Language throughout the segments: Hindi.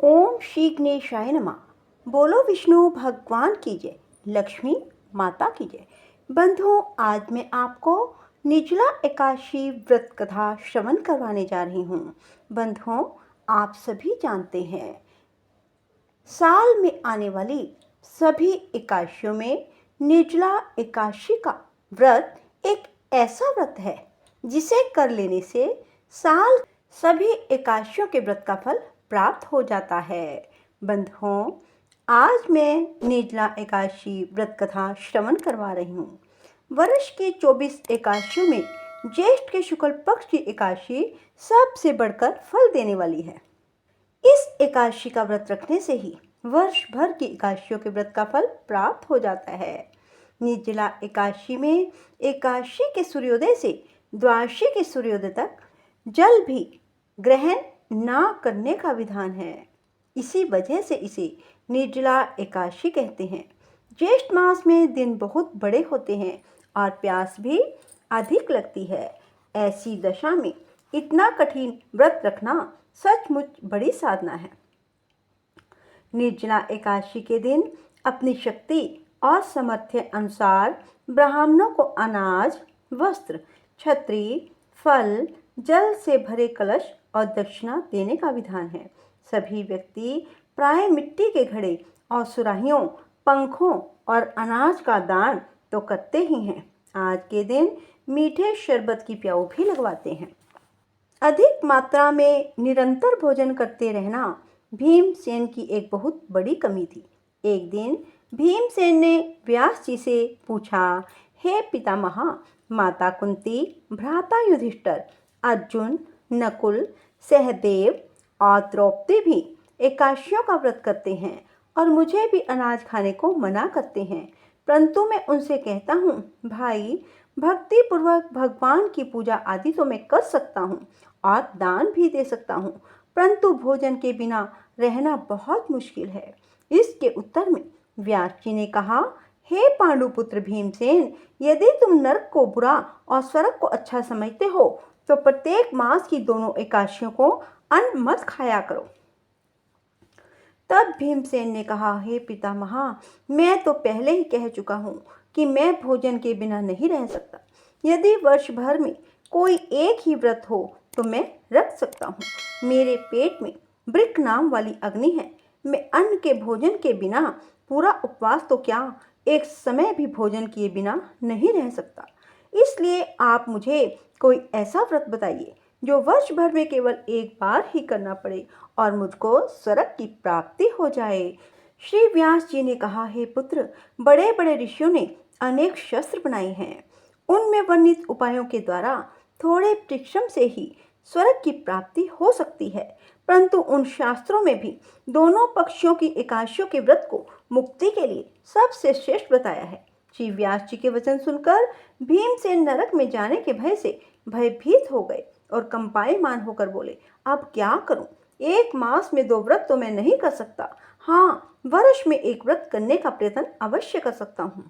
ओम श्री गणेशाय नमः। बोलो विष्णु भगवान की जय, लक्ष्मी माता की जय। बंधुओं, आज मैं आपको निर्जला एकादशी व्रत कथा श्रवण करवाने जा रही हूँ। बंधुओं, आप सभी जानते हैं, साल में आने वाली सभी एकादशियों में निर्जला एकादशी का व्रत एक ऐसा व्रत है जिसे कर लेने से साल सभी एकादशियों के व्रत का फल प्राप्त हो जाता है। बंधुओं, आज मैं निर्जला एकादशी व्रत कथा श्रवण करवा रही हूँ। वर्ष की 24 एकादशियों में ज्येष्ठ के शुक्ल पक्ष की एकादशी सबसे बढ़कर फल देने वाली है। इस एकादशी का व्रत रखने से ही वर्ष भर की एकादशियों के व्रत का फल प्राप्त हो जाता है। निर्जला एकादशी में एकादशी के सूर्योदय से द्वादशी के सूर्योदय तक जल भी ग्रहण ना करने का विधान है। इसी वजह से इसे निर्जला एकादशी कहते हैं। ज्येष्ठ मास में दिन बहुत बड़े होते हैं और प्यास भी अधिक लगती है। ऐसी दशा में इतना कठिन व्रत रखना सचमुच बड़ी साधना है। निर्जला एकादशी के दिन अपनी शक्ति और सामर्थ्य अनुसार ब्राह्मणों को अनाज, वस्त्र, छत्री, फल, जल से भरे कलश और दक्षिणा देने का विधान है। सभी व्यक्ति प्राय मिट्टी के घड़े और सुराहियों, पंखों और अनाज का दान तो करते ही हैं। आज के दिन मीठे शरबत की प्याऊ भी लगवाते हैं। अधिक मात्रा में निरंतर भोजन करते रहना भीमसेन की एक बहुत बड़ी कमी थी। एक दिन भीमसेन ने व्यास जी से पूछा, हे पितामह, माता कुंती, भ्राता युधिष्ठिर, अर्जुन, नकुल, सहदेव और द्रौपदी भी एकादशियों का व्रत करते हैं और मुझे भी अनाज खाने को मना करते हैं, परंतु मैं उनसे कहता हूँ, भाई, भक्ति पूर्वक भगवान की पूजा आदि तो मैं कर सकता हूँ और दान भी दे सकता हूँ, परंतु भोजन के बिना रहना बहुत मुश्किल है। इसके उत्तर में व्यास जी ने कहा, हे पांडुपुत्र भीमसेन, यदि तुम नरक को बुरा और स्वर्ग को अच्छा समझते हो तो प्रत्येक मास की दोनों एकादशियों को अन्न मत खाया करो। तब भीमसेन ने कहा, हे पितामह, मैं तो पहले ही कह चुका हूँ कि मैं भोजन के बिना नहीं रह सकता। यदि वर्ष भर में कोई एक ही व्रत हो तो मैं रख सकता हूँ। मेरे पेट में वृक्क नाम वाली अग्नि है। मैं अन्न के भोजन के बिना पूरा उपवास तो क्या, एक समय भी भोजन किए बिना नहीं रह सकता। इसलिए आप मुझे कोई ऐसा व्रत बताइए जो वर्ष भर में केवल एक बार ही करना पड़े और मुझको स्वर्ग की प्राप्ति हो जाए। श्री व्यास जी ने कहा, हे पुत्र, बड़े बड़े ऋषियों ने अनेक शस्त्र बनाए हैं। उनमें वर्णित उपायों के द्वारा थोड़े परिश्रम से ही स्वर्ग की प्राप्ति हो सकती है, परंतु उन शास्त्रों में भी दोनों पक्षों की एकादशियों के व्रत को मुक्ति के लिए सबसे श्रेष्ठ बताया है। श्री व्यास जी के वचन सुनकर भीमसेन नरक में जाने के भय से भयभीत हो गए और कंपायमान होकर बोले, अब क्या करूं? एक मास में 2 व्रत तो मैं नहीं कर सकता। हाँ, वर्ष में एक व्रत करने का प्रयत्न अवश्य कर सकता हूँ।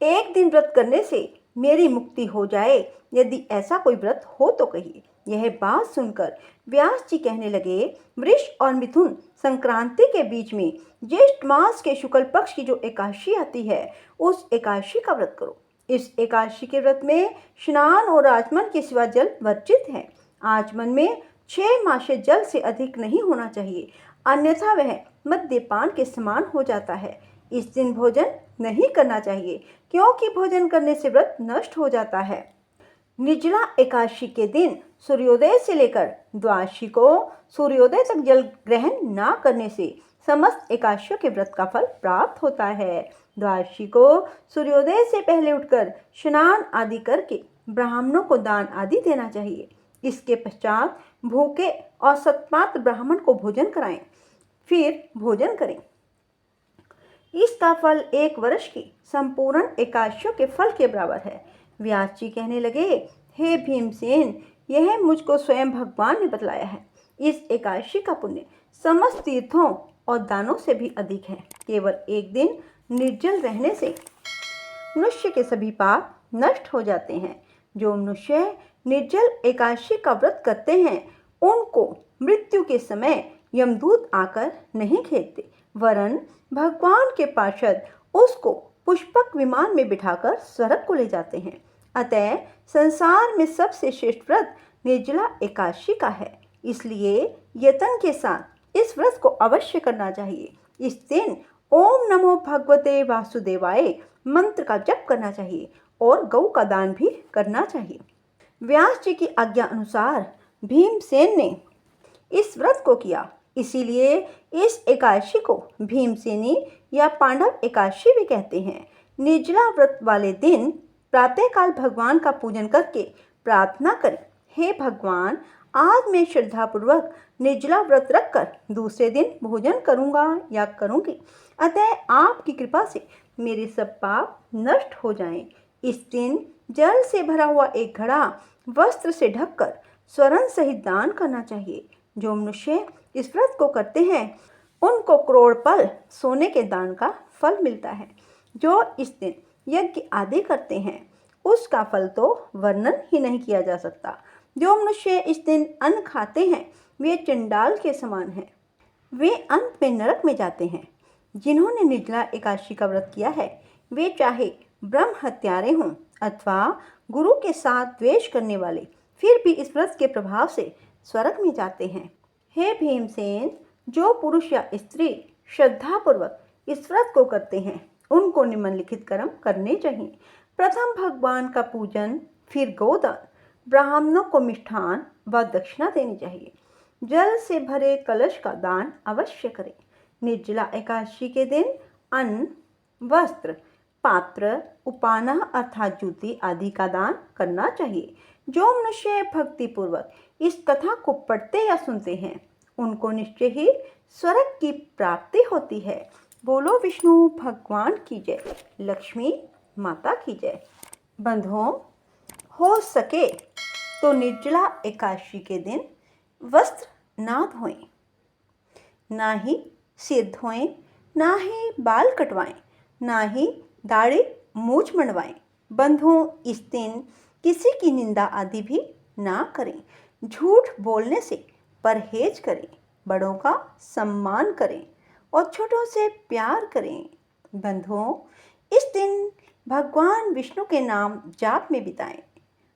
एक दिन व्रत करने से मेरी मुक्ति हो जाए, यदि ऐसा कोई व्रत हो तो कहिए। यह बात सुनकर व्यास जी कहने लगे, वृष और मिथुन संक्रांति के बीच में ज्येष्ठ मास के शुक्ल पक्ष की जो एकादशी आती है, उस एकादशी का व्रत करो। इस एकादशी के व्रत में स्नान और आचमन के सिवा जल वर्जित है। आचमन में 6 मासे जल से अधिक नहीं होना चाहिए, अन्यथा वह मद्यपान के समान हो जाता है। इस दिन भोजन नहीं करना चाहिए, क्योंकि भोजन करने से व्रत नष्ट हो जाता है। निर्जला एकादशी के दिन सूर्योदय से लेकर द्वादशी को सूर्योदय तक जल ग्रहण ना करने से समस्त एकादशियों के व्रत का फल प्राप्त होता है। द्वादशी को सूर्योदय से पहले उठकर स्नान आदि करके ब्राह्मणों को दान आदि देना चाहिए। इसके पश्चात भूखे और सत्पात्र ब्राह्मण को भोजन कराएं, फिर भोजन करें। इसका फल 1 वर्ष की संपूर्ण एकादशियों के फल के बराबर है। व्यास जी कहने लगे, हे भीमसेन, यह मुझको स्वयं भगवान ने बतलाया है। इस एकादशी का पुण्य समस्त तीर्थों और दानों से भी अधिक है। केवल एक दिन निर्जल रहने से मनुष्य के सभी पाप नष्ट हो जाते हैं। जो मनुष्य निर्जल एकादशी का व्रत करते हैं, उनको मृत्यु के समय यमदूत आकर नहीं खेदते, वरन भगवान के पार्षद उसको पुष्पक विमान में बिठाकर स्वर्ग को ले जाते हैं। अतः संसार में सबसे श्रेष्ठ व्रत निर्जला एकादशी का है। इसलिए यत्न के साथ इस व्रत को अवश्य करना चाहिए। इस दिन ओम नमो भगवते वासुदेवाय मंत्र का जप करना चाहिए और गौ का दान भी करना चाहिए। व्यास जी की आज्ञा अनुसार भीमसेन ने इस व्रत को किया, इसीलिए इस एकादशी को भीमसेनी या पांडव एकादशी भी कहते हैं। निर्जला व्रत वाले दिन प्रातःकाल भगवान का पूजन करके प्रार्थना करें, हे भगवान, आज मैं श्रद्धापूर्वक निर्जला व्रत रखकर दूसरे दिन भोजन करूंगा या करूंगी, अतः आपकी कृपा से मेरे सब पाप नष्ट हो जाएं। इस दिन जल से भरा हुआ एक घड़ा वस्त्र से ढककर स्वर्ण सहित दान करना चाहिए। जो मनुष्य इस व्रत को करते हैं उनको करोड़ पल सोने के दान का फल मिलता है। जो इस दिन यज्ञ आदि करते हैं उसका फल तो वर्णन ही नहीं किया जा सकता। जो मनुष्य इस दिन अन्न खाते हैं वे चंडाल के समान हैं, वे अंत में नरक में जाते हैं। जिन्होंने निर्जला एकादशी का व्रत किया है वे चाहे ब्रह्म हत्यारे हों अथवा गुरु के साथ द्वेष करने वाले, फिर भी इस व्रत के प्रभाव से स्वर्ग में जाते हैं। हे भीमसेन, जो पुरुष या स्त्री श्रद्धापूर्वक इस व्रत को करते हैं उनको निम्नलिखित कर्म करने चाहिए। प्रथम भगवान का पूजन, फिर गोदान, ब्राह्मणों को मिष्ठान व दक्षिणा देनी चाहिए। जल से भरे कलश का दान अवश्य करें। निर्जला एकादशी के दिन अन्न, वस्त्र, पात्र, उपाना अर्थात जूती आदि का दान करना चाहिए। जो मनुष्य भक्तिपूर्वक इस कथा को पढ़ते या सुनते हैं उनको निश्चय ही स्वर्ग की प्राप्ति होती है। बोलो विष्णु भगवान की जय, लक्ष्मी माता की जय। बंधुओं, हो सके तो निर्जला एकादशी के दिन वस्त्र ना धोएं, ना ही सिर धोएं, ना ही बाल कटवाएं, ना ही दाढ़ी मूछ मंडवाएं। बंधुओं, इस दिन किसी की निंदा आदि भी ना करें। झूठ बोलने से परहेज करें, बड़ों का सम्मान करें और छोटों से प्यार करें। बंधुओं, इस दिन भगवान विष्णु के नाम जाप में बिताएं,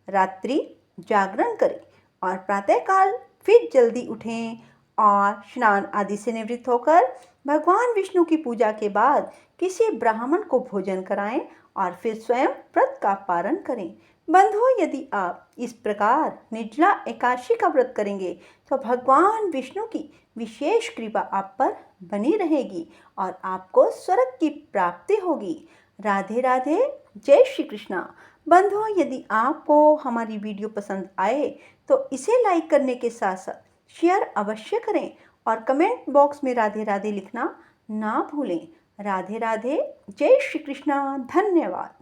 रात्रि जागरण करें और प्रातःकाल फिर जल्दी उठें और स्नान आदि से निवृत्त होकर भगवान विष्णु की पूजा के बाद किसी ब्राह्मण को भोजन कराएं और फिर स्वयं व्रत का पारण करें। बंधुओं, यदि आप इस प्रकार निर्जला एकादशी का व्रत करेंगे तो भगवान विष्णु की विशेष कृपा आप पर बनी रहेगी और आपको स्वर्ग की प्राप्ति होगी। राधे राधे, जय श्री कृष्णा। बंधुओं, यदि आपको हमारी वीडियो पसंद आए तो इसे लाइक करने के साथ साथ शेयर अवश्य करें और कमेंट बॉक्स में राधे राधे लिखना ना भूलें। राधे राधे, जय श्री कृष्णा, धन्यवाद।